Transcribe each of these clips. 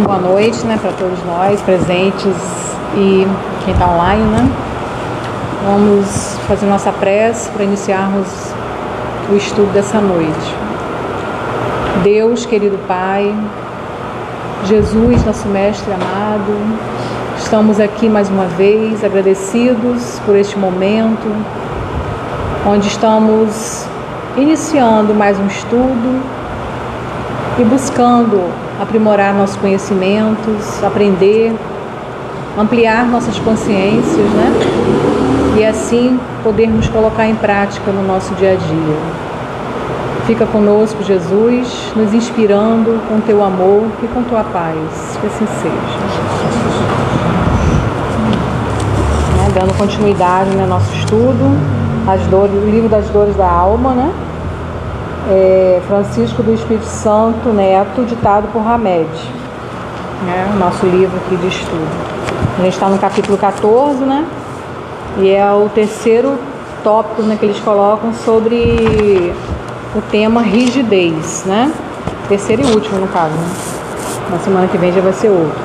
Boa noite, né, para todos nós presentes e quem está online, né? Vamos fazer nossa prece para iniciarmos o estudo dessa noite. Deus, querido Pai, Jesus, nosso Mestre amado, estamos aqui mais uma vez agradecidos por este momento, onde estamos iniciando mais um estudo e buscando aprimorar nossos conhecimentos, aprender, ampliar nossas consciências, né? E assim podermos colocar em prática no nosso dia a dia. Fica conosco, Jesus, nos inspirando com Teu amor e com Tua paz. Que assim seja. Dando continuidade no nosso estudo, o livro das dores da alma, né? Francisco do Espírito Santo Neto, ditado por Hamed, né? O nosso livro aqui de estudo. A gente está no capítulo 14, né? E é o terceiro tópico, né, que eles colocam sobre o tema rigidez, né? Terceiro e último, no caso, né? Na semana que vem já vai ser outro.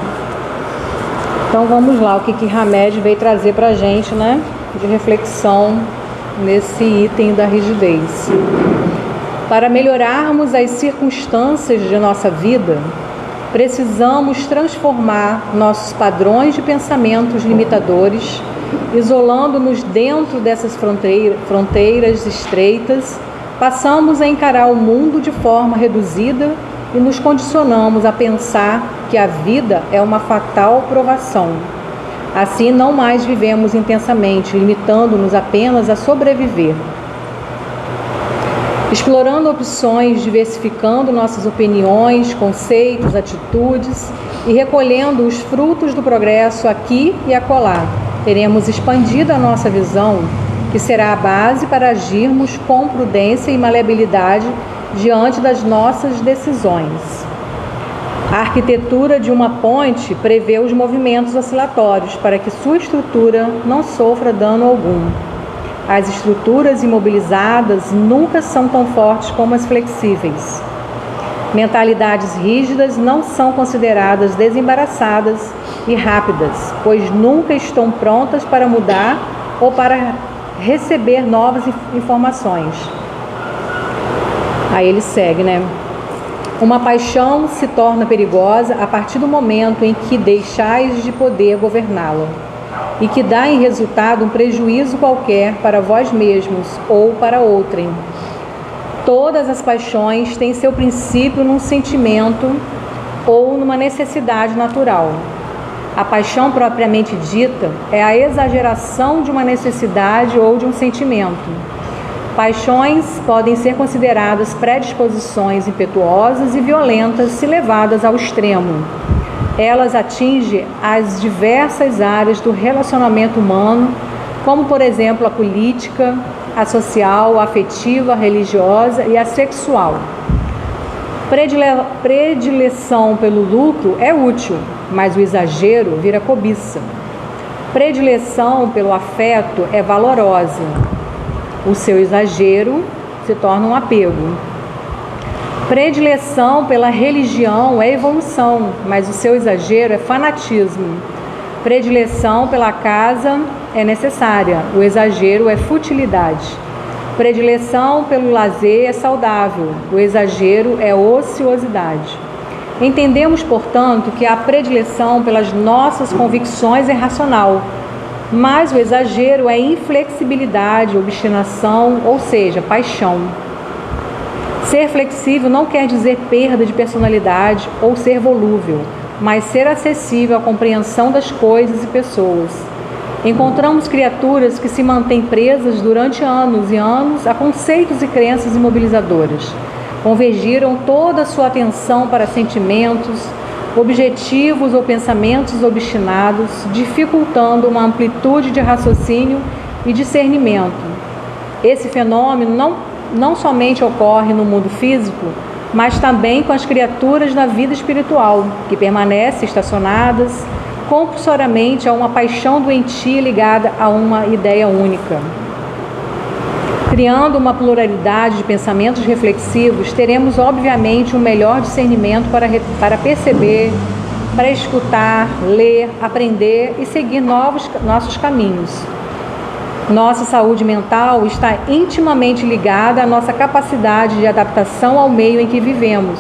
Então vamos lá, o que Hamed veio trazer para a gente, né? De reflexão nesse item da rigidez. Para melhorarmos as circunstâncias de nossa vida, precisamos transformar nossos padrões de pensamentos limitadores, isolando-nos dentro dessas fronteiras estreitas, passamos a encarar o mundo de forma reduzida e nos condicionamos a pensar que a vida é uma fatal provação. Assim, não mais vivemos intensamente, limitando-nos apenas a sobreviver. Explorando opções, diversificando nossas opiniões, conceitos, atitudes e recolhendo os frutos do progresso aqui e acolá, teremos expandido a nossa visão, que será a base para agirmos com prudência e maleabilidade diante das nossas decisões. A arquitetura de uma ponte prevê os movimentos oscilatórios para que sua estrutura não sofra dano algum. As estruturas imobilizadas nunca são tão fortes como as flexíveis. Mentalidades rígidas não são consideradas desembaraçadas e rápidas, pois nunca estão prontas para mudar ou para receber novas informações. Aí ele segue, né? Uma paixão se torna perigosa a partir do momento em que deixais de poder governá-la e que dá em resultado um prejuízo qualquer para vós mesmos ou para outrem. Todas as paixões têm seu princípio num sentimento ou numa necessidade natural. A paixão propriamente dita é a exageração de uma necessidade ou de um sentimento. Paixões podem ser consideradas predisposições impetuosas e violentas se levadas ao extremo. Elas atingem as diversas áreas do relacionamento humano, como, por exemplo, a política, a social, a afetiva, a religiosa e a sexual. Predileção pelo lucro é útil, mas o exagero vira cobiça. Predileção pelo afeto é valorosa. O seu exagero se torna um apego. Predileção pela religião é evolução, mas o seu exagero é fanatismo. Predileção pela casa é necessária, o exagero é futilidade. Predileção pelo lazer é saudável, o exagero é ociosidade. Entendemos, portanto, que a predileção pelas nossas convicções é racional, mas o exagero é inflexibilidade, obstinação, ou seja, paixão. Ser flexível não quer dizer perda de personalidade ou ser volúvel, mas ser acessível à compreensão das coisas e pessoas. Encontramos criaturas que se mantêm presas durante anos e anos a conceitos e crenças imobilizadoras. Convergiram toda a sua atenção para sentimentos, objetivos ou pensamentos obstinados, dificultando uma amplitude de raciocínio e discernimento. Esse fenômeno não somente ocorre no mundo físico, mas também com as criaturas na vida espiritual, que permanecem estacionadas compulsoriamente a uma paixão doentia ligada a uma ideia única. Criando uma pluralidade de pensamentos reflexivos, teremos obviamente um melhor discernimento para perceber, para escutar, ler, aprender e seguir nossos caminhos. Nossa saúde mental está intimamente ligada à nossa capacidade de adaptação ao meio em que vivemos.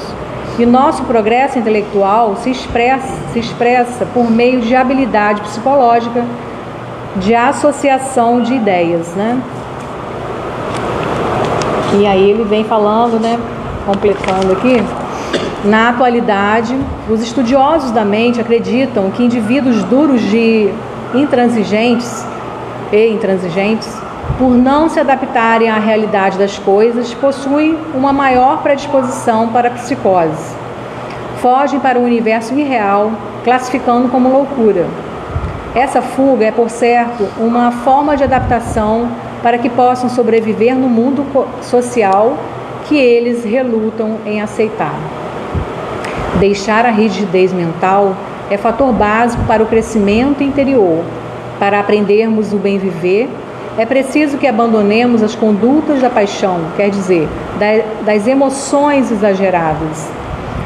E nosso progresso intelectual se expressa por meio de habilidade psicológica, de associação de ideias, né? E aí ele vem falando, né, completando aqui, na atualidade, os estudiosos da mente acreditam que indivíduos duros e intransigentes, por não se adaptarem à realidade das coisas, possuem uma maior predisposição para a psicose. Fogem para o universo irreal, classificando como loucura. Essa fuga é, por certo, uma forma de adaptação para que possam sobreviver no mundo social que eles relutam em aceitar. Deixar a rigidez mental é fator básico para o crescimento interior. Para aprendermos o bem viver, é preciso que abandonemos as condutas da paixão, quer dizer, das emoções exageradas.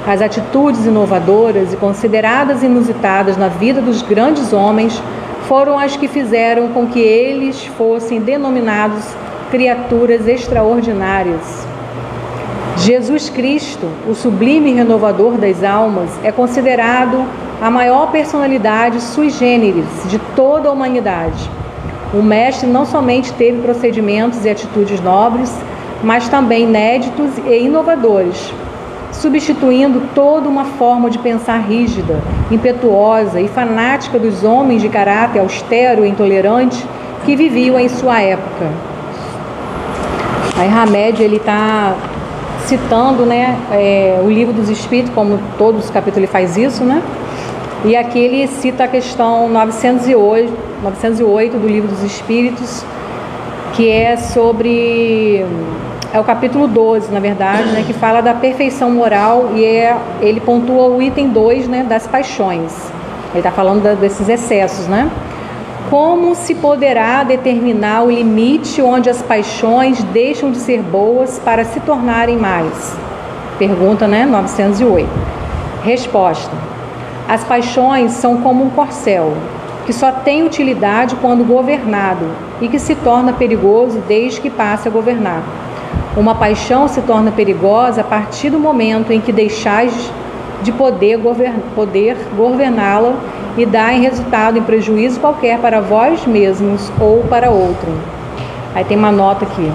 As atitudes inovadoras e consideradas inusitadas na vida dos grandes homens foram as que fizeram com que eles fossem denominados criaturas extraordinárias. Jesus Cristo, o sublime renovador das almas, é considerado a maior personalidade sui generis de toda a humanidade. O Mestre não somente teve procedimentos e atitudes nobres, mas também inéditos e inovadores, substituindo toda uma forma de pensar rígida, impetuosa e fanática dos homens de caráter austero e intolerante que viviam em sua época. Aí Hamed, ele está citando, né, o Livro dos Espíritos, como todos os capítulos ele faz isso, né? E aqui ele cita a questão 908 do Livro dos Espíritos, que é sobre... É o capítulo 12, na verdade, né, que fala da perfeição moral e ele pontua o item 2, né, das paixões. Ele está falando desses excessos, né? Como se poderá determinar o limite onde as paixões deixam de ser boas para se tornarem mais? Pergunta, né, 908. Resposta. As paixões são como um corcel, que só tem utilidade quando governado e que se torna perigoso desde que passe a governar. Uma paixão se torna perigosa a partir do momento em que deixais de poder governá-la e dá em resultado em prejuízo qualquer para vós mesmos ou para outro. Aí tem uma nota aqui.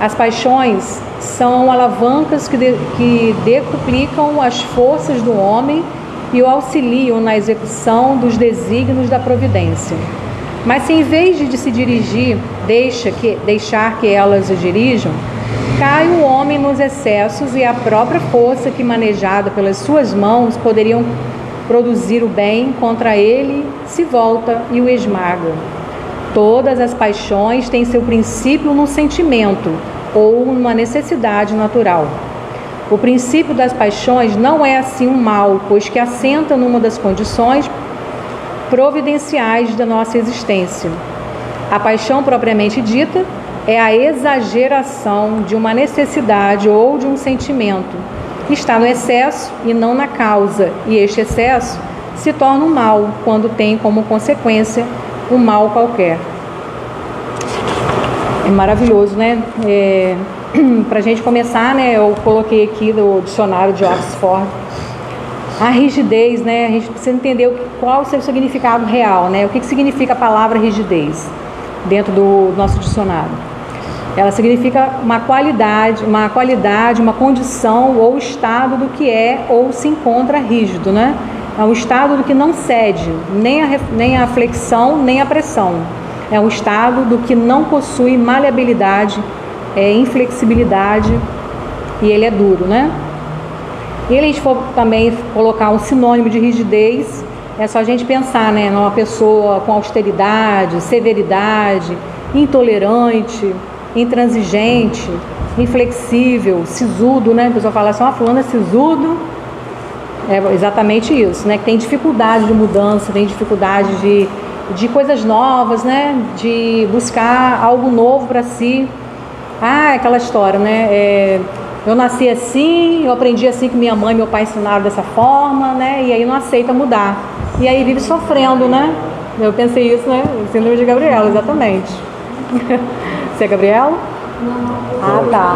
As paixões são alavancas que decuplicam as forças do homem e o auxiliam na execução dos desígnios da providência. Mas se em vez de se dirigir, deixar que elas o dirijam, cai o homem nos excessos e a própria força que, manejada pelas suas mãos, poderiam produzir o bem, contra ele se volta e o esmaga. Todas as paixões têm seu princípio num sentimento ou numa necessidade natural. O princípio das paixões não é assim um mal, pois que assenta numa das condições providenciais da nossa existência. A paixão propriamente dita é a exageração de uma necessidade ou de um sentimento, que está no excesso e não na causa, e este excesso se torna um mal, quando tem como consequência um mal qualquer. É maravilhoso, né? Para a gente começar, né, eu coloquei aqui no dicionário de Oxford a rigidez, né? A gente precisa entender qual o seu significado real, né? O que significa a palavra rigidez dentro do nosso dicionário. Ela significa uma qualidade, uma condição ou estado do que é ou se encontra rígido, né? É um estado do que não cede, nem a flexão, nem a pressão. É um estado do que não possui maleabilidade, inflexibilidade, e ele é duro, né? E a gente for também colocar um sinônimo de rigidez, é só a gente pensar, né, numa pessoa com austeridade, severidade, intolerante, intransigente, inflexível, sisudo, né? A pessoa fala assim, fulano é sisudo, é exatamente isso, né? Que tem dificuldade de mudança, tem dificuldade de coisas novas, né? De buscar algo novo para si. Aquela história, né? Eu nasci assim, eu aprendi assim que minha mãe e meu pai ensinaram dessa forma, né? E aí não aceita mudar. E aí vive sofrendo, né? Eu pensei isso, né? Síndrome de Gabriela, exatamente. Você é Gabriela? Não. Tá.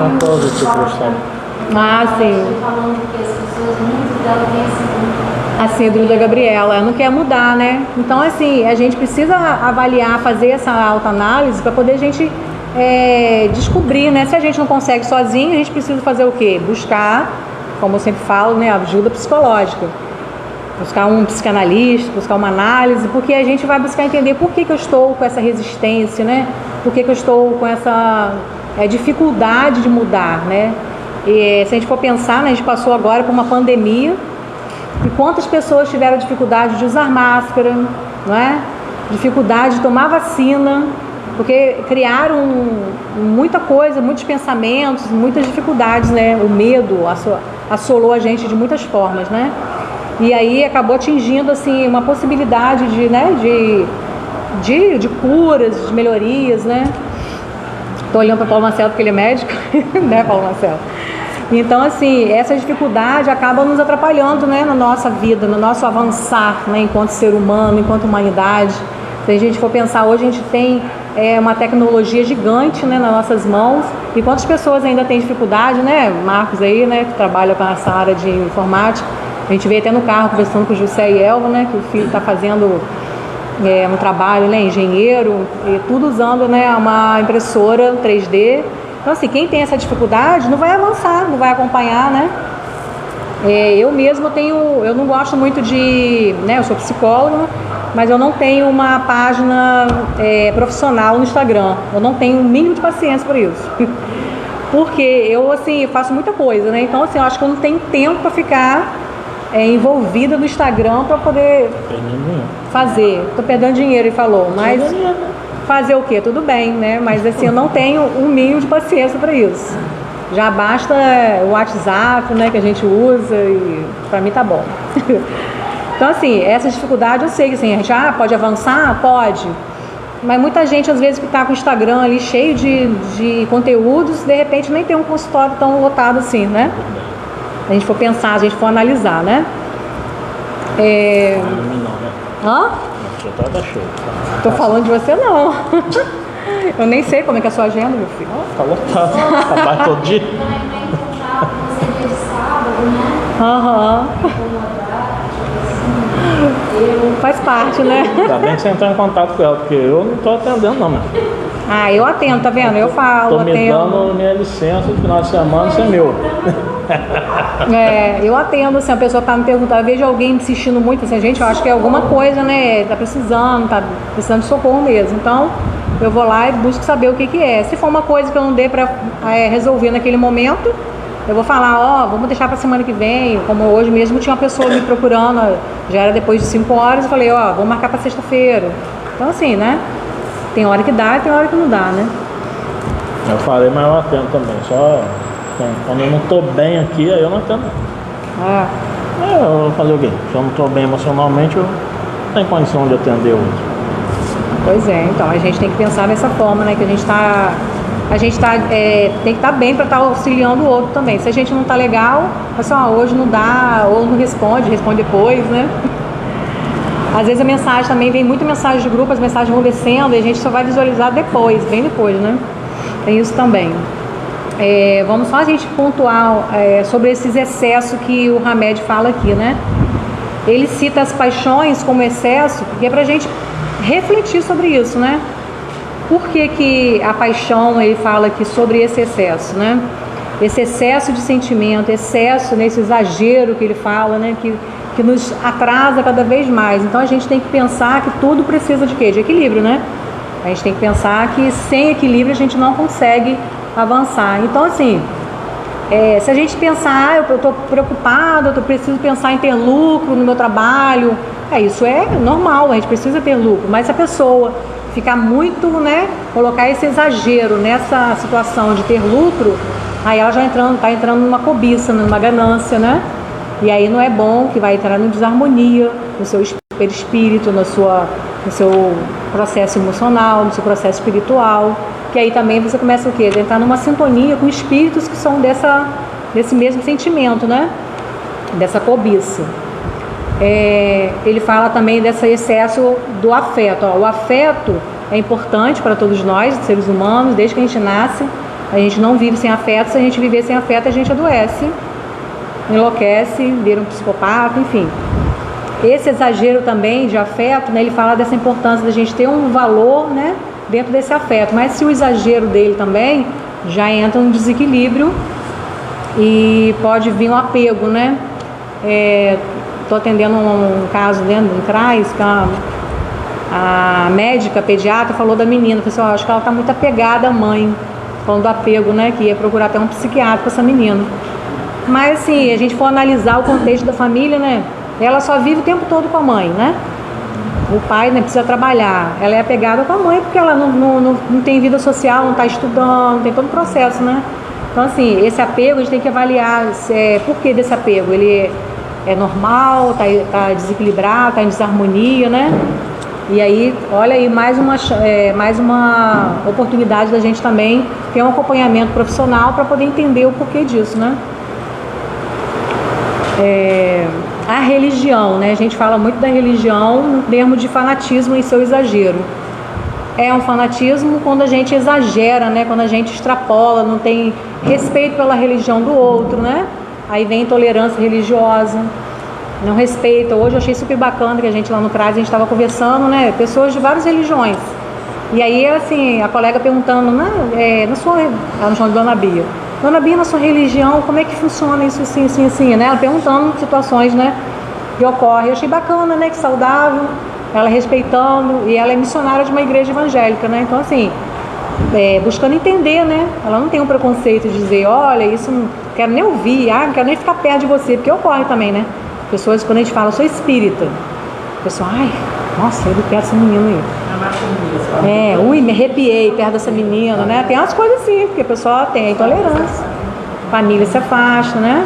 Sim. Falando que as pessoas, muitas delas têm A síndrome da Gabriela, ela não quer mudar, né? Então, assim, a gente precisa avaliar, fazer essa autoanálise para poder a gente descobrir, né? Se a gente não consegue sozinho, a gente precisa fazer o quê? Buscar, como eu sempre falo, né? Ajuda psicológica. Buscar um psicanalista, buscar uma análise, porque a gente vai buscar entender por que eu estou com essa resistência, né? Por que eu estou com essa dificuldade de mudar, né? E se a gente for pensar, né, a gente passou agora por uma pandemia e quantas pessoas tiveram dificuldade de usar máscara, não é? Dificuldade de tomar vacina, porque criaram muita coisa, muitos pensamentos, muitas dificuldades, né? O medo assolou a gente de muitas formas, né? E aí acabou atingindo assim uma possibilidade de, né, de curas, de melhorias, né? Estou olhando para o Paulo Marcelo porque ele é médico, né, Paulo Marcelo? Então, assim, essa dificuldade acaba nos atrapalhando, né, na nossa vida, no nosso avançar, né, enquanto ser humano, enquanto humanidade. Se a gente for pensar, hoje a gente tem uma tecnologia gigante, né, nas nossas mãos, e quantas pessoas ainda têm dificuldade, né, Marcos aí, né, que trabalha com essa área de informática, a gente veio até no carro conversando com o José e Elva, né, que o filho está fazendo um trabalho, né, engenheiro, e tudo usando, né, uma impressora 3D. Então, assim, quem tem essa dificuldade não vai avançar, não vai acompanhar, né? Eu mesmo eu não gosto muito de, né, eu sou psicóloga, mas eu não tenho uma página profissional no Instagram. Eu não tenho um mínimo de paciência por isso. Porque eu, assim, faço muita coisa, né? Então, assim, eu acho que eu não tenho tempo para ficar envolvida no Instagram para poder fazer. Tô perdendo dinheiro, ele falou, mas fazer o quê? Tudo bem, né? Mas assim, eu não tenho um mínimo de paciência para isso. Já basta o WhatsApp, né, que a gente usa e para mim tá bom. Então, assim, essa dificuldade eu sei que assim, a gente pode avançar? Pode. Mas muita gente, às vezes, que está com o Instagram ali cheio de conteúdos, de repente nem tem um consultório tão lotado assim, né? Se a gente for pensar, a gente for analisar, né? Hã? Tá show. Tô falando de você, não. Eu nem sei como é que é a sua agenda, meu filho. Tá lotado. Trabalho todo dia. você de sábado, né? Aham. Faz parte, né? Ainda bem que você entrou em contato com ela, porque eu não tô atendendo não, mano. Eu atendo, tá vendo? Eu falo, tô me atendo. dando minha licença de final de semana, isso é meu. Eu atendo, assim, a pessoa tá me perguntando, eu vejo alguém insistindo muito, assim, gente, eu acho que é alguma coisa, né? Tá precisando de socorro mesmo. Então, eu vou lá e busco saber o que é. Se for uma coisa que eu não dê pra resolver naquele momento, eu vou falar, vamos deixar pra semana que vem. Como hoje mesmo tinha uma pessoa me procurando, já era depois de 5 horas, eu falei, vou marcar pra sexta-feira. Então, assim, né? Tem hora que dá e tem hora que não dá, né? Eu falei, mas eu atendo também. Só quando eu não tô bem aqui, aí eu não atendo. Eu vou fazer o quê? Se eu não tô bem emocionalmente, eu não tenho condição de atender outro. Pois é, então a gente tem que pensar dessa forma, né? Que a gente tem que estar bem para estar auxiliando o outro também. Se a gente não tá legal, assim, hoje não dá, ou não responde depois, né? Às vezes a mensagem também, vem muita mensagem de grupo, as mensagens vão descendo e a gente só vai visualizar depois, bem depois, né? Tem isso também. Vamos só a gente pontuar sobre esses excessos que o Hamed fala aqui, né? Ele cita as paixões como excesso, porque é pra gente refletir sobre isso, né? Por que a paixão, ele fala aqui sobre esse excesso, né? Esse excesso de sentimento, excesso nesse exagero que ele fala, né? Que nos atrasa cada vez mais. Então a gente tem que pensar que tudo precisa de quê? De equilíbrio, né? A gente tem que pensar que sem equilíbrio a gente não consegue avançar. Então, assim, se a gente pensar, eu estou preocupado, eu preciso pensar em ter lucro no meu trabalho, isso é normal, a gente precisa ter lucro, mas se a pessoa ficar muito, né, colocar esse exagero nessa situação de ter lucro, aí ela já está entrando numa cobiça, numa ganância, né? E aí não é bom, que vai entrar em desarmonia no seu espírito, no seu processo emocional, no seu processo espiritual. que aí também você começa o quê? A entrar numa sintonia com espíritos que são desse mesmo sentimento, né? Dessa cobiça. Ele fala também desse excesso do afeto. O afeto é importante para todos nós, seres humanos, desde que a gente nasce. A gente não vive sem afeto. Se a gente viver sem afeto, a gente adoece, enlouquece, vira um psicopata, enfim. Esse exagero também de afeto, né, ele fala dessa importância da gente ter um valor, né, dentro desse afeto. Mas se o exagero dele também já entra um desequilíbrio e pode vir um apego, né? Estou atendendo um caso dentro do CRAS, que a médica, a pediatra, falou da menina. Falou assim, acho que ela está muito apegada à mãe, falando do apego, né? Que ia procurar até um psiquiatra para essa menina. Mas assim, a gente for analisar o contexto da família, né? Ela só vive o tempo todo com a mãe, né? O pai, né, precisa trabalhar. Ela é apegada com a mãe porque ela não tem vida social, não está estudando, tem todo o processo, né? Então assim, esse apego a gente tem que avaliar por que desse apego. Ele é normal, tá desequilibrado, tá em desarmonia, né? E aí, olha aí, mais uma oportunidade da gente também ter um acompanhamento profissional para poder entender o porquê disso, né? A religião, né? A gente fala muito da religião no termo de fanatismo em seu exagero. É um fanatismo quando a gente exagera, né? Quando a gente extrapola, não tem respeito pela religião do outro, né? Aí vem intolerância religiosa, não respeita. Hoje eu achei super bacana que a gente lá no CRAS, a gente estava conversando, né? Pessoas de várias religiões. E aí, assim, a colega perguntando, na sua... Ela me chama de Dona Bia. Dona Bia, na sua religião, como é que funciona isso assim, assim, assim, né? Ela perguntando situações, né? Que ocorrem. Eu achei bacana, né? Que saudável, ela respeitando. E ela é missionária de uma igreja evangélica, né? Então, assim, buscando entender, né? Ela não tem um preconceito de dizer, olha, isso não quero nem ouvir, não quero nem ficar perto de você, porque ocorre também, né? Pessoas, quando a gente fala, eu sou espírita, o pessoal, nossa, eu quero essa menina aí. Me arrepiei perto dessa menina, né? Tem umas coisas assim, porque a pessoa tem a intolerância, família se afasta, né?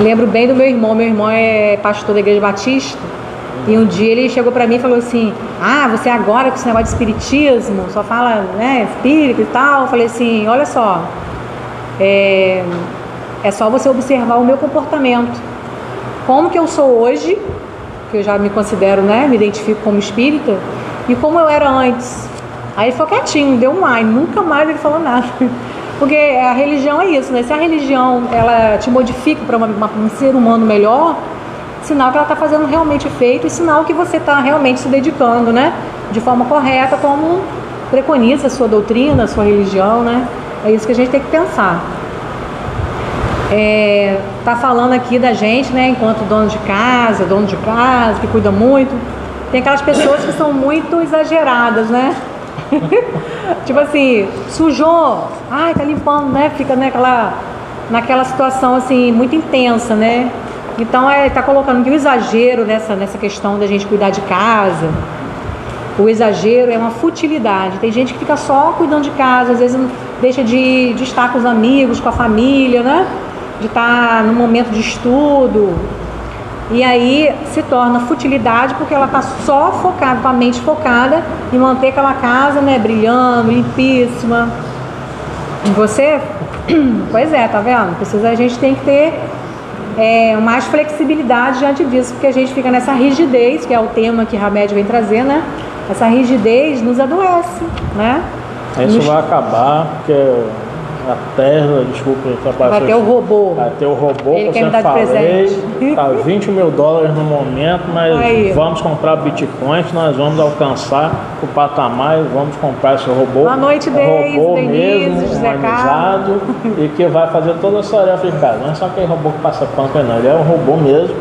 Lembro bem do meu irmão é pastor da Igreja Batista, e um dia ele chegou pra mim e falou assim, você agora com esse negócio de espiritismo, só fala, né, espírito e tal. Eu falei assim, olha só, é só você observar o meu comportamento, como que eu sou hoje, que eu já me considero, né, me identifico como espírita, e como eu era antes. Aí ele ficou quietinho, deu um nunca mais ele falou nada. Porque a religião é isso, né? Se a religião ela te modifica para um ser humano melhor, sinal que ela está fazendo realmente efeito e sinal que você está realmente se dedicando, né? De forma correta, como preconiza a sua doutrina, a sua religião, né? É isso que a gente tem que pensar. Tá falando aqui da gente, né? Enquanto dono de casa, que cuida muito. Tem aquelas pessoas que são muito exageradas, né? Tipo assim, sujou, tá limpando, né? Fica naquela situação assim, muito intensa, né? Então tá colocando que o exagero nessa questão da gente cuidar de casa, o exagero é uma futilidade. Tem gente que fica só cuidando de casa, às vezes deixa de estar com os amigos, com a família, né? De estar no momento de estudo. E aí se torna futilidade porque ela está só focada, com a mente focada em manter aquela casa, né, brilhando, limpíssima. E você? Pois tá vendo? A gente tem que ter mais flexibilidade diante disso, porque a gente fica nessa rigidez, que é o tema que a média vem trazer, né? Essa rigidez nos adoece, né? Isso vai acabar, porque a Terra, desculpa, vai ter o robô. Vai ter o robô, ele que quer me dar de presente. Tá $20 mil no momento, mas vamos comprar Bitcoin, que nós vamos alcançar o patamar e vamos comprar esse robô. Boa noite, robô Denise, mesmo, José humanizado, e que vai fazer toda essa tarefa de casa. Não é só aquele robô que passa pano, não. Ele é um robô mesmo,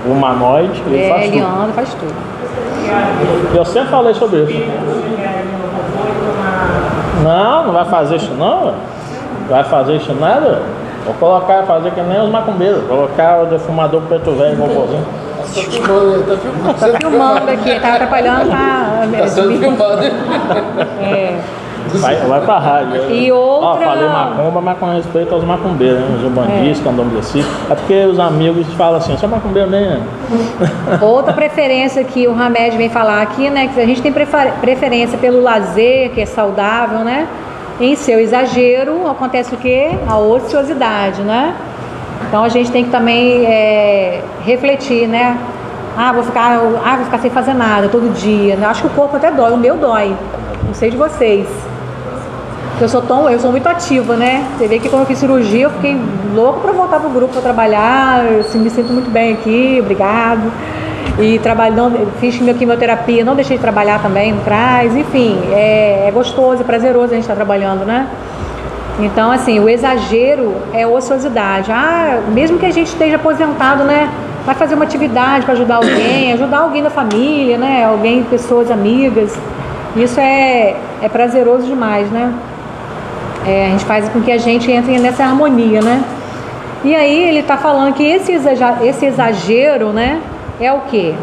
humanoide, ele faz tudo. Ele anda, faz tudo. Eu sempre falei sobre isso. Não vai fazer isso não, vai fazer isso nada. Vou colocar, fazer que nem os macumbeiros, colocar o defumador preto velho, robôzinho. Tá filmando aqui, tá atrapalhando, tá sendo filmado. Vai pra rádio. E outra- Falei macumba, mas com respeito aos macumbeiros, né? Os umbandistas, candomblessistas. É porque os amigos falam assim, sou macumbeiro mesmo. Outra preferência que o Hamed vem falar aqui, né? Que a gente tem preferência pelo lazer, que é saudável, né? Em seu exagero, acontece o quê? A ociosidade, né? Então a gente tem que também refletir, né? Vou ficar sem fazer nada todo dia, né? Acho que o corpo até dói, o meu dói. Não sei de vocês. Eu sou muito ativa, né? Você vê que quando eu fiz cirurgia, eu fiquei louca para voltar pro grupo para trabalhar. Eu me sinto muito bem aqui, obrigado. E fiz quimioterapia, não deixei de trabalhar também no CRAS. Enfim, é gostoso, é prazeroso a gente estar trabalhando, né? Então, assim, o exagero é ociosidade. Mesmo que a gente esteja aposentado, né? Vai fazer uma atividade para ajudar alguém da família, né? Alguém, pessoas amigas. Isso é prazeroso demais, né? A gente faz com que a gente entre nessa harmonia, né? E aí ele está falando que esse exagero, né? É o quê?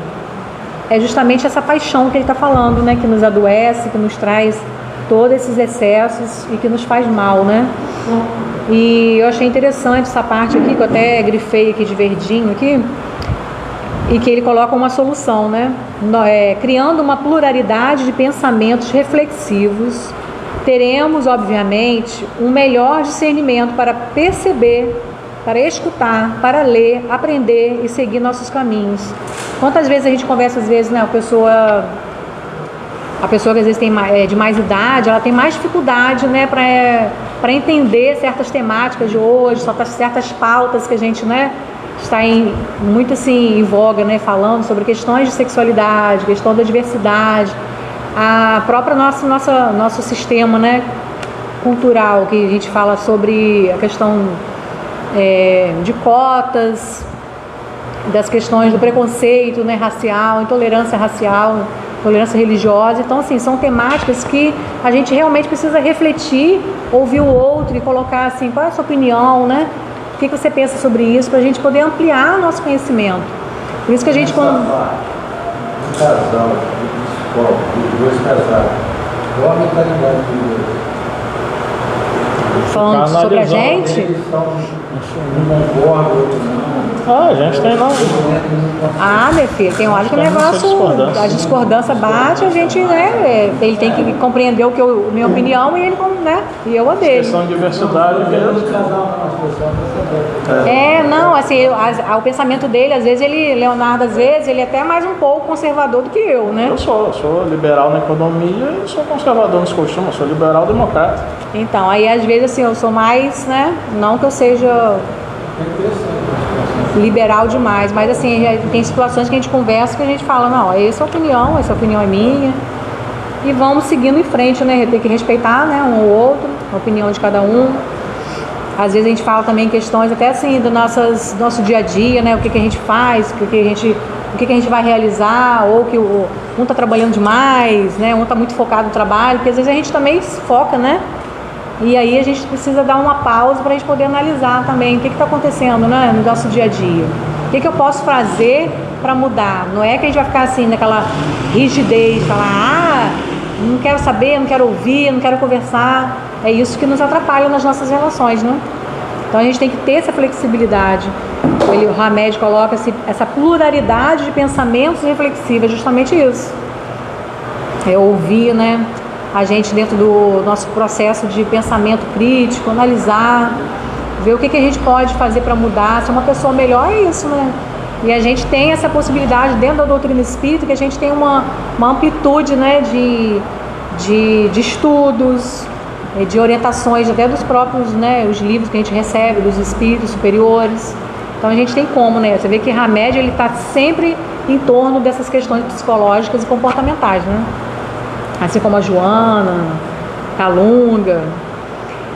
É justamente essa paixão que ele está falando, né? Que nos adoece, que nos traz todos esses excessos e que nos faz mal, né? E eu achei interessante essa parte aqui, que eu até grifei aqui de verdinho aqui, e que ele coloca uma solução, né? Criando uma pluralidade de pensamentos reflexivos, teremos, obviamente, um melhor discernimento para perceber, para escutar, para ler, aprender e seguir nossos caminhos. Quantas vezes a gente conversa, às vezes, né? A pessoa que às vezes tem de mais idade, ela tem mais dificuldade, né, para entender certas temáticas de hoje, certas pautas que a gente, né, está muito assim em voga, né, falando sobre questões de sexualidade, questão da diversidade, a própria nosso sistema, né, cultural, que a gente fala sobre a questão de cotas, das questões do preconceito, né, racial, intolerância racial, tolerância religiosa. Então, assim, são temáticas que a gente realmente precisa refletir, ouvir o outro e colocar assim, qual é a sua opinião, né? O que você pensa sobre isso, para a gente poder ampliar nosso conhecimento. Por isso que a gente... Um casal, dois casais, o homem está ligado com falando sobre a gente... eles não concordam, outros não. A gente tem lá. Meu filho, tem hora que o negócio, a discordância bate, a gente, né, ele tem que compreender a minha opinião e ele, né, e eu a dele. Questão de diversidade mesmo. Não, assim, o pensamento dele, às vezes Leonardo, ele é até mais um pouco conservador do que eu, né? Eu sou liberal na economia e sou conservador nos costumes, sou liberal democrata. Então, aí às vezes assim, eu sou mais, né, não que eu seja liberal demais, mas assim, tem situações que a gente conversa que a gente fala, não, essa opinião é minha, e vamos seguindo em frente, né, tem que respeitar, né, um ou outro, a opinião de cada um. Às vezes a gente fala também questões até assim do nosso dia a dia, né, o que a gente faz, o que a gente vai realizar, ou que um está trabalhando demais, né, um está muito focado no trabalho, porque às vezes a gente também se foca, né, e aí a gente precisa dar uma pausa para a gente poder analisar também o que está acontecendo, né, no nosso dia a dia. O que eu posso fazer para mudar? Não é que a gente vai ficar assim naquela rigidez, falar, não quero saber, não quero ouvir, não quero conversar. É isso que nos atrapalha nas nossas relações, né? Então a gente tem que ter essa flexibilidade. O Hamed coloca essa pluralidade de pensamentos reflexivos, é justamente isso. É ouvir, né? A gente dentro do nosso processo de pensamento crítico, analisar, ver o que a gente pode fazer para mudar, ser uma pessoa melhor, é isso, né? E a gente tem essa possibilidade dentro da doutrina espírita, que a gente tem uma amplitude, né, de estudos, de orientações, até dos próprios, né, os livros que a gente recebe dos espíritos superiores. Então a gente tem como, né? Você vê que Hamed, ele está sempre em torno dessas questões psicológicas e comportamentais, né? Assim como a Joana, Calunga.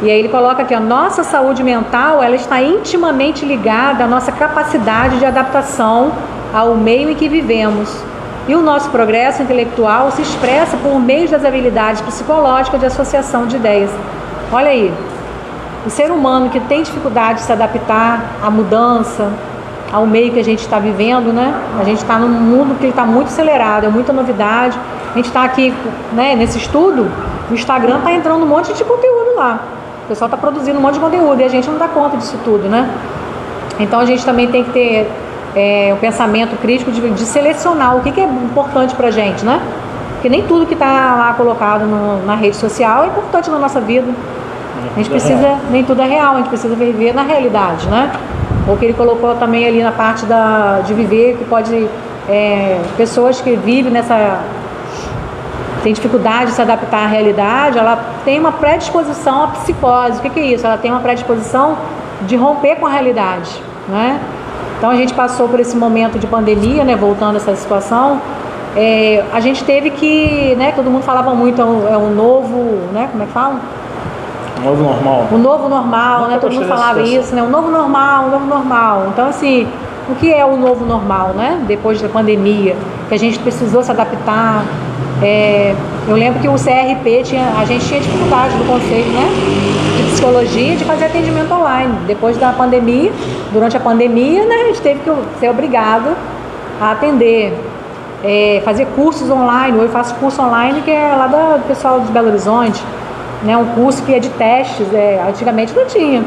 E aí ele coloca aqui, a nossa saúde mental, ela está intimamente ligada à nossa capacidade de adaptação ao meio em que vivemos. E o nosso progresso intelectual se expressa por meio das habilidades psicológicas de associação de ideias. Olha aí, o ser humano que tem dificuldade de se adaptar à mudança, ao meio que a gente está vivendo, né? A gente está num mundo que está muito acelerado, é muita novidade. A gente está aqui, né, nesse estudo, O Instagram tá entrando um monte de conteúdo lá. O pessoal tá produzindo um monte de conteúdo e a gente não dá conta disso tudo, né? Então a gente também tem que ter o pensamento crítico de selecionar o que é importante pra gente, né? Porque nem tudo que tá lá colocado na rede social é importante na nossa vida. A gente precisa, nem tudo é real, a gente precisa viver na realidade, né? O que ele colocou também ali na parte de viver, que pode, pessoas que vivem tem dificuldade de se adaptar à realidade, ela tem uma predisposição à psicose. O que é isso? Ela tem uma predisposição de romper com a realidade, né? Então a gente passou por esse momento de pandemia, né? Voltando a essa situação, a gente teve que, né? Todo mundo falava muito, é um novo, né? Como é que fala? Novo normal. O novo normal, né? Todo mundo falava isso, né? O novo normal, o novo normal. Então, assim, o que é o novo normal, né? Depois da pandemia, que a gente precisou se adaptar. Eu lembro que o CRP a gente tinha dificuldade do conceito, né? De psicologia, de fazer atendimento online. Depois da pandemia, durante a pandemia, né? A gente teve que ser obrigado a atender, fazer cursos online. Hoje eu faço curso online que é lá do pessoal de Belo Horizonte. Né, um curso que é de testes, antigamente não tinha.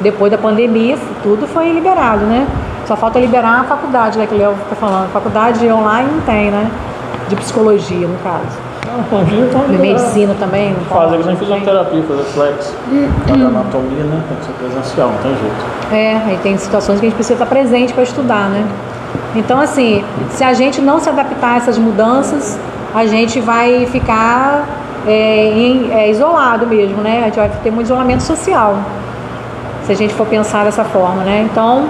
Depois da pandemia, tudo foi liberado, né? Só falta liberar a faculdade, né, que o Léo está falando. Faculdade online não tem, né? De psicologia, no caso. De medicina também. Fazer que nem fisioterapia, fazer flex. Fazer anatomia, né? Tem que ser presencial, não tem jeito. Aí tem situações que a gente precisa estar presente para estudar, né? Então, assim, se a gente não se adaptar a essas mudanças, a gente vai ficar isolado mesmo, né? A gente vai ter um isolamento social, se a gente for pensar dessa forma, né? Então,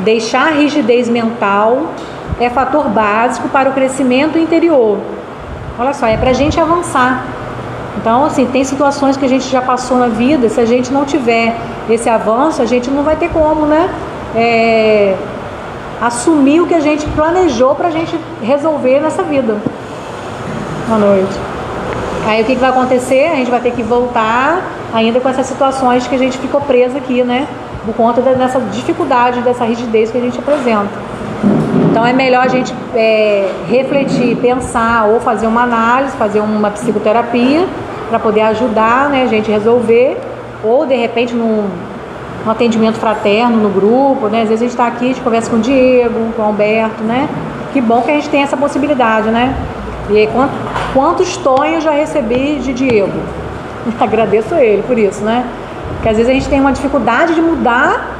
deixar a rigidez mental é fator básico para o crescimento interior. Olha só, é pra gente avançar. Então, assim, tem situações que a gente já passou na vida, se a gente não tiver esse avanço, a gente não vai ter como, né? Assumir o que a gente planejou pra gente resolver nessa vida. Boa noite. Aí o que vai acontecer? A gente vai ter que voltar ainda com essas situações que a gente ficou presa aqui, né? Por conta dessa dificuldade, dessa rigidez que a gente apresenta. Então é melhor a gente refletir, pensar ou fazer uma análise, fazer uma psicoterapia para poder ajudar, né, a gente a resolver, ou de repente num atendimento fraterno no grupo, né? Às vezes a gente está aqui, a gente conversa com o Diego, com o Alberto, né? Que bom que a gente tem essa possibilidade, né? E aí, quantos tonhos já recebi de Diego? Agradeço ele por isso, né? Porque às vezes a gente tem uma dificuldade de mudar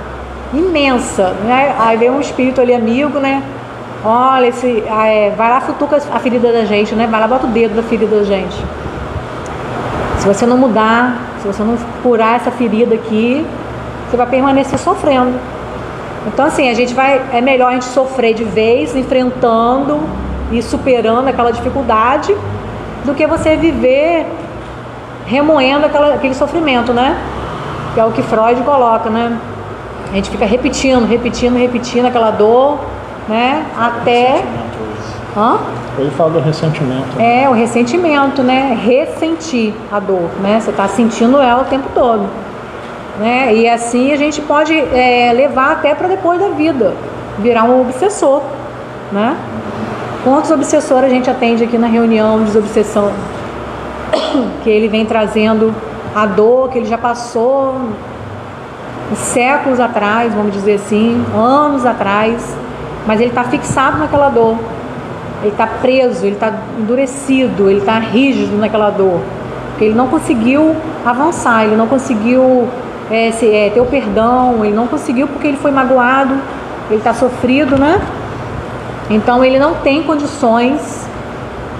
imensa, né? Aí vem um espírito ali amigo, né? Olha, vai lá, futuca a ferida da gente, né? Vai lá, bota o dedo na ferida da gente. Se você não mudar, se você não curar essa ferida aqui, você vai permanecer sofrendo. Então, assim, é melhor a gente sofrer de vez, enfrentando e superando aquela dificuldade, do que você viver remoendo aquele sofrimento, né? Que é o que Freud coloca, né? A gente fica repetindo aquela dor, né? Até... Ele fala do ressentimento. O ressentimento, né? Ressentir a dor, né? Você está sentindo ela o tempo todo, né? E assim a gente pode levar até para depois da vida, virar um obsessor, né? Quantos obsessores a gente atende aqui na reunião de desobsessão, que ele vem trazendo a dor que ele já passou séculos atrás, vamos dizer assim, anos atrás, mas ele está fixado naquela dor, ele está preso, ele está endurecido, ele está rígido naquela dor, porque ele não conseguiu avançar, ele não conseguiu ter o perdão, ele não conseguiu porque ele foi magoado, ele está sofrido, né? Então ele não tem condições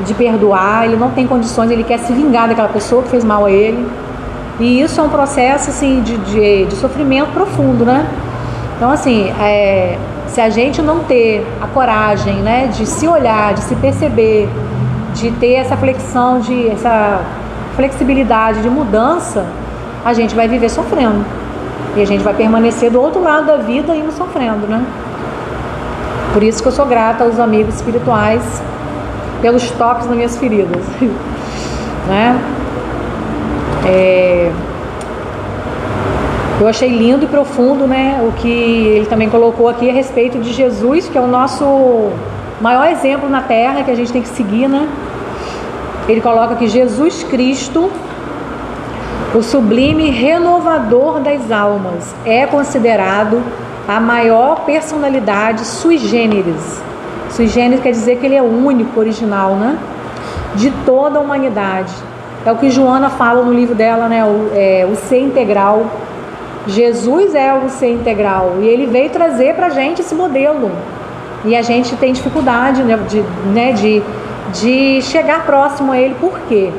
de perdoar, ele não tem condições, ele quer se vingar daquela pessoa que fez mal a ele. E isso é um processo assim, de sofrimento profundo, né? Então, assim, se a gente não ter a coragem, né, de se olhar, de se perceber, de ter essa essa flexibilidade de mudança, a gente vai viver sofrendo. E a gente vai permanecer do outro lado da vida indo sofrendo, né? Por isso que eu sou grata aos amigos espirituais pelos toques nas minhas feridas, né? Eu achei lindo e profundo, né, o que ele também colocou aqui a respeito de Jesus, que é o nosso maior exemplo na Terra, que a gente tem que seguir, né? ele coloca que Jesus Cristo, o sublime renovador das almas, é considerado a maior personalidade sui generis. Sui generis quer dizer que ele é único, original, né? De toda a humanidade. É o que Joana fala no livro dela, né? O ser integral. Jesus é o ser integral e ele veio trazer pra gente esse modelo. E a gente tem dificuldade, né, de chegar próximo a ele. Por quê?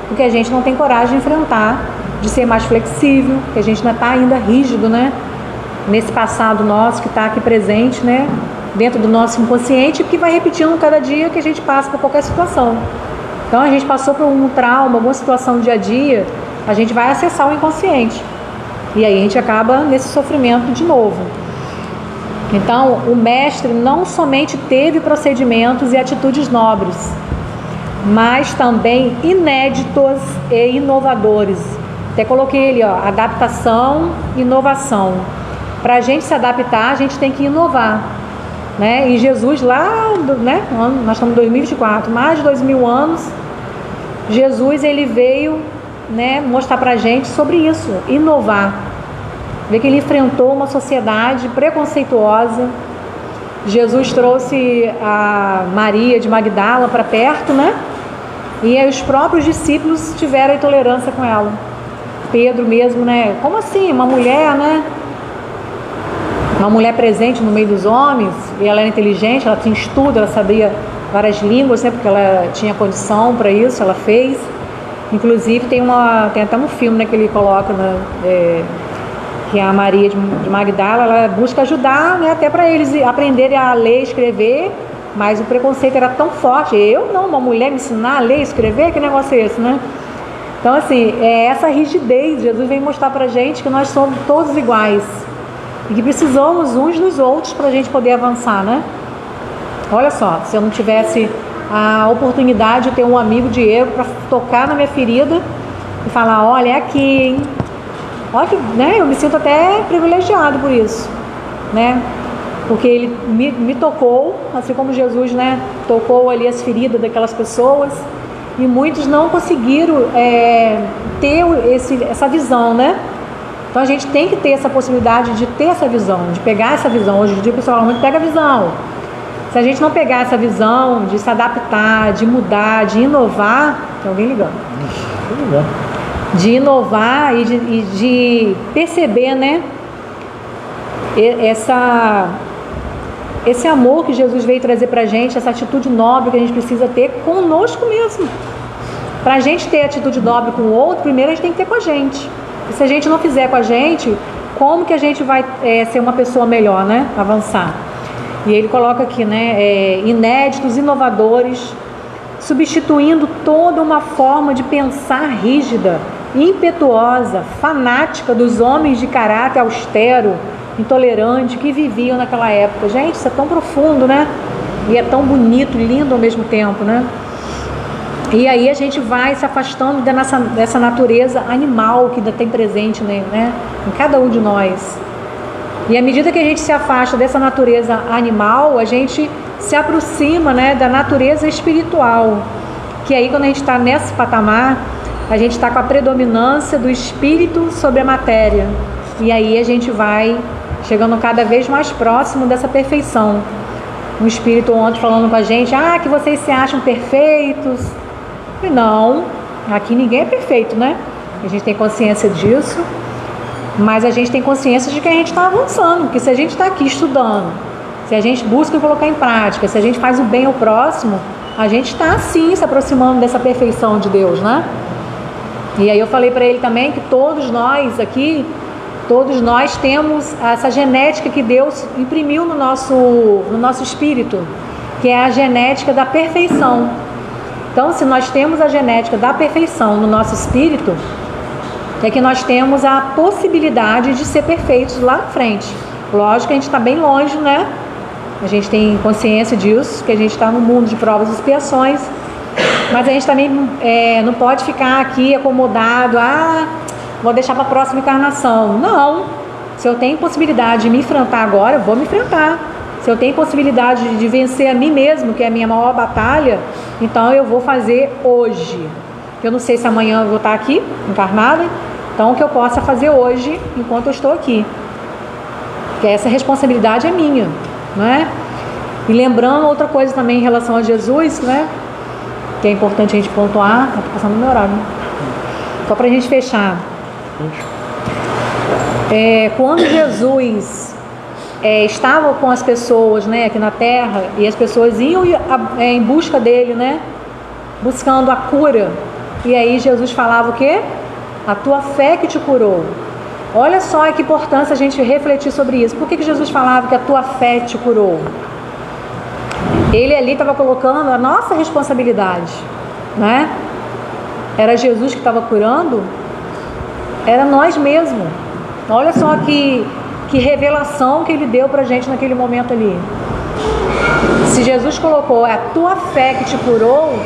Porque a gente não tem coragem de enfrentar, de ser mais flexível, que a gente está ainda rígido, né? Nesse passado nosso que está aqui presente, né? Dentro do nosso inconsciente, que vai repetindo cada dia que a gente passa por qualquer situação. Então a gente passou por um trauma, alguma situação do dia a dia, a gente vai acessar o inconsciente. E aí a gente acaba nesse sofrimento de novo. Então o mestre não somente teve procedimentos e atitudes nobres, mas também inéditos e inovadores. Até coloquei ali, ó, adaptação, inovação. Para a gente se adaptar, a gente tem que inovar, né? E Jesus lá, né? Nós estamos em 2024, mais de 2000 anos, Jesus ele veio, né, mostrar para a gente sobre isso, inovar. Vê que ele enfrentou uma sociedade preconceituosa. Jesus trouxe a Maria de Magdala para perto, né? E aí os próprios discípulos tiveram intolerância com ela. Pedro mesmo, né? Como assim? Uma mulher, né? Uma mulher presente no meio dos homens, e ela era inteligente, ela tinha estudo, ela sabia várias línguas, né? Porque ela tinha condição para isso, ela fez. Inclusive tem até um filme, né, que ele coloca, né, que a Maria de Magdala, ela busca ajudar, né, até para eles aprenderem a ler e escrever, mas o preconceito era tão forte. Eu não, uma mulher me ensinar a ler e escrever, que negócio é esse, né? Então assim, essa rigidez, Jesus vem mostrar pra gente que nós somos todos iguais e que precisamos uns dos outros para a gente poder avançar, né? Olha só, se eu não tivesse a oportunidade de ter um amigo Diego para tocar na minha ferida e falar, olha, é aqui, hein? Olha que, né? Eu me sinto até privilegiado por isso, né? Porque ele me tocou, assim como Jesus, né, tocou ali as feridas daquelas pessoas, e muitos não conseguiram ter essa visão, né? Então a gente tem que ter essa possibilidade de ter essa visão, de pegar essa visão. Hoje em dia o pessoal fala muito, pega a visão. Se a gente não pegar essa visão de se adaptar, de mudar, de inovar, tem alguém ligando? De inovar e de perceber, né, esse amor que Jesus veio trazer pra gente, essa atitude nobre que a gente precisa ter conosco mesmo. Pra gente ter atitude nobre com o outro, primeiro a gente tem que ter com a gente. E se a gente não fizer com a gente, como que a gente vai ser uma pessoa melhor, né? Avançar. E ele coloca aqui, né, inéditos, inovadores, substituindo toda uma forma de pensar rígida, impetuosa, fanática dos homens de caráter austero, intolerante, que viviam naquela época. Gente, isso é tão profundo, né? E é tão bonito, lindo ao mesmo tempo, né? E aí a gente vai se afastando dessa natureza animal que ainda tem presente, né, em cada um de nós. E à medida que a gente se afasta dessa natureza animal, a gente se aproxima, né, da natureza espiritual. Que aí, quando a gente está nesse patamar, a gente está com a predominância do espírito sobre a matéria. E aí a gente vai chegando cada vez mais próximo dessa perfeição. Um espírito ontem falando com a gente, que vocês se acham perfeitos. E não, aqui ninguém é perfeito, né? A gente tem consciência disso, mas a gente tem consciência de que a gente está avançando, porque se a gente está aqui estudando, se a gente busca colocar em prática, se a gente faz o bem ao próximo, a gente está sim se aproximando dessa perfeição de Deus, né? E aí eu falei para ele também que todos nós aqui, todos nós temos essa genética que Deus imprimiu no nosso espírito, que é a genética da perfeição. Então, se nós temos a genética da perfeição no nosso espírito, é que nós temos a possibilidade de ser perfeitos lá na frente. Lógico que a gente está bem longe, né? A gente tem consciência disso, que a gente está no mundo de provas e expiações, mas a gente também não pode ficar aqui acomodado, vou deixar para a próxima encarnação. Não, se eu tenho possibilidade de me enfrentar agora, eu vou me enfrentar. Se eu tenho possibilidade de vencer a mim mesmo, que é a minha maior batalha, então eu vou fazer hoje. Eu não sei se amanhã eu vou estar aqui, encarnada, então o que eu possa fazer hoje, enquanto eu estou aqui. Porque essa responsabilidade é minha, não é? E lembrando outra coisa também em relação a Jesus, né? Que é importante a gente pontuar. Estou passando o meu horário, né? Só para a gente fechar. Quando Jesus estava com as pessoas, né, aqui na Terra, e as pessoas iam em busca dele, né? Buscando a cura. E aí Jesus falava o quê? A tua fé que te curou. Olha só que importância a gente refletir sobre isso. Por que Jesus falava que a tua fé te curou? Ele ali estava colocando a nossa responsabilidade, né? Era Jesus que estava curando? Era nós mesmos. Olha só que revelação que ele deu pra gente naquele momento ali. Se Jesus colocou a tua fé que te curou,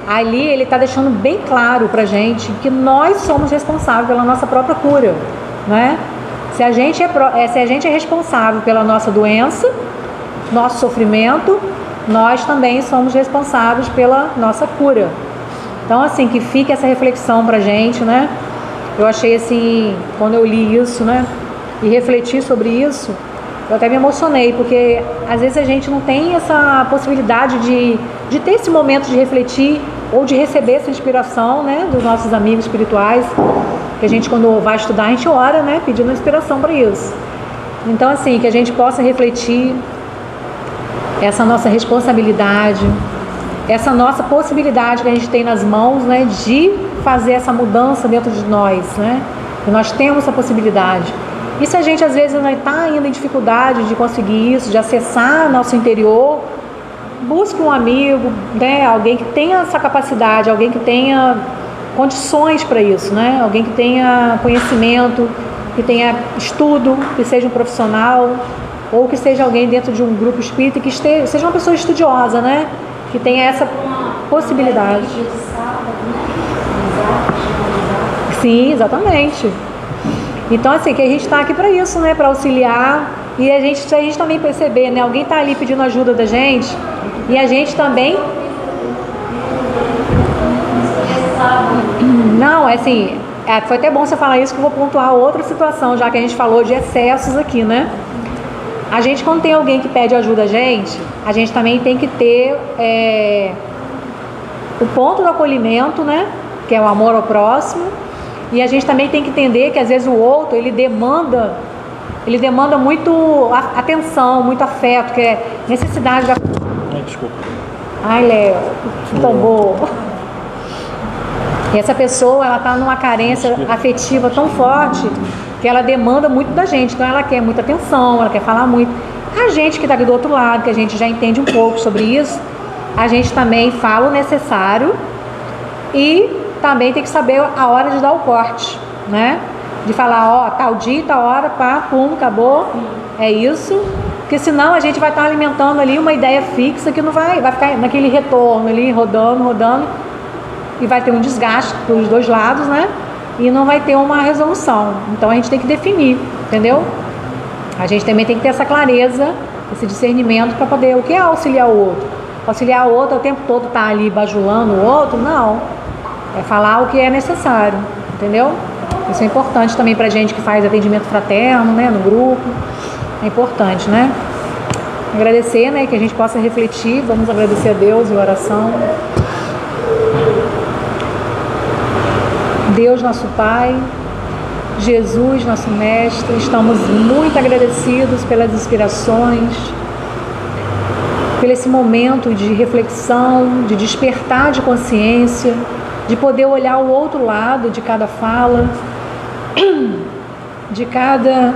ali ele está deixando bem claro pra gente que nós somos responsáveis pela nossa própria cura, né? Se a gente é responsável pela nossa doença, nosso sofrimento, nós também somos responsáveis pela nossa cura. Então, assim, que fique essa reflexão pra gente, né? Eu achei assim, quando eu li isso, né? E refleti sobre isso, eu até me emocionei, porque às vezes a gente não tem essa possibilidade de ter esse momento de refletir ou de receber essa inspiração, né? Dos nossos amigos espirituais, que a gente, quando vai estudar, a gente ora, né? Pedindo inspiração para isso. Então, assim, que a gente possa refletir essa nossa responsabilidade, essa nossa possibilidade que a gente tem nas mãos, né, de fazer essa mudança dentro de nós, né? E nós temos essa possibilidade. E se a gente às vezes não está ainda em dificuldade de conseguir isso, de acessar nosso interior, busque um amigo, né, alguém que tenha essa capacidade, alguém que tenha condições para isso, né? Alguém que tenha conhecimento, que tenha estudo, que seja um profissional, ou que seja alguém dentro de um grupo espírita que seja uma pessoa estudiosa, né? Que tenha essa possibilidade. Sim, exatamente. Então, assim, que a gente está aqui para isso, né? Para auxiliar. E se a gente também perceber, né? Alguém está ali pedindo ajuda da gente, e a gente também... Não, assim, foi até bom você falar isso, que eu vou pontuar outra situação, já que a gente falou de excessos aqui, né? A gente, quando tem alguém que pede ajuda a gente também tem que ter o ponto do acolhimento, né? Que é o amor ao próximo. E a gente também tem que entender que às vezes o outro, ele demanda muito atenção, muito afeto, que é necessidade da... Desculpa. Ai, Léo, que tambor. E essa pessoa, ela está numa carência afetiva tão forte que ela demanda muito da gente. Então ela quer muita atenção, ela quer falar muito. A gente que está aqui do outro lado, que a gente já entende um pouco sobre isso, a gente também fala o necessário e também tem que saber a hora de dar o corte, né? De falar, ó, tal dia, tal hora, pá, pum, acabou, é isso. Porque senão a gente vai estar alimentando ali uma ideia fixa que não vai ficar naquele retorno ali, rodando, e vai ter um desgaste dos dois lados, né? E não vai ter uma resolução. Então a gente tem que definir, entendeu? A gente também tem que ter essa clareza, esse discernimento para poder, o que é auxiliar o outro? Auxiliar o outro o tempo todo estar ali bajulando o outro? Não. É falar o que é necessário, entendeu? Isso é importante também pra gente que faz atendimento fraterno, né, no grupo. É importante, né? Agradecer, né, que a gente possa refletir. Vamos agradecer a Deus em oração. Deus, nosso Pai, Jesus, nosso Mestre, estamos muito agradecidos pelas inspirações, por esse momento de reflexão, de despertar de consciência, de poder olhar o outro lado de cada fala, de cada...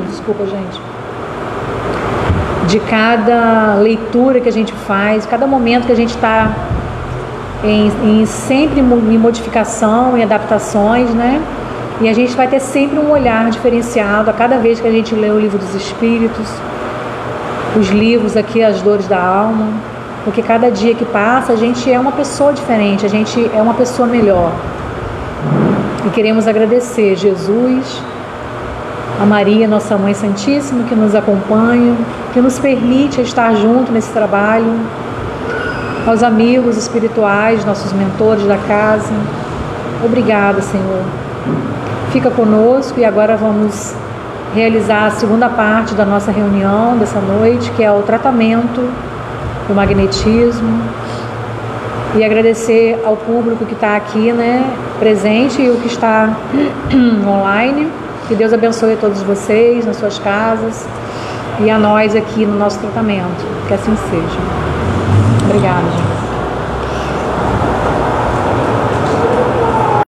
Desculpa, gente. De cada leitura que a gente faz, cada momento que a gente está sempre em modificação, em adaptações, né? E a gente vai ter sempre um olhar diferenciado a cada vez que a gente lê o Livro dos Espíritos, os livros aqui, As Dores da Alma, porque cada dia que passa a gente é uma pessoa diferente, a gente é uma pessoa melhor. E queremos agradecer Jesus, a Maria, nossa Mãe Santíssima, que nos acompanha, que nos permite estar junto nesse trabalho, aos amigos espirituais, nossos mentores da casa. Obrigada, Senhor. Fica conosco e agora vamos realizar a segunda parte da nossa reunião dessa noite, que é o tratamento do magnetismo. E agradecer ao público que está aqui, né, presente, e o que está online. Que Deus abençoe a todos vocês nas suas casas e a nós aqui no nosso tratamento. Que assim seja. Obrigada, gente.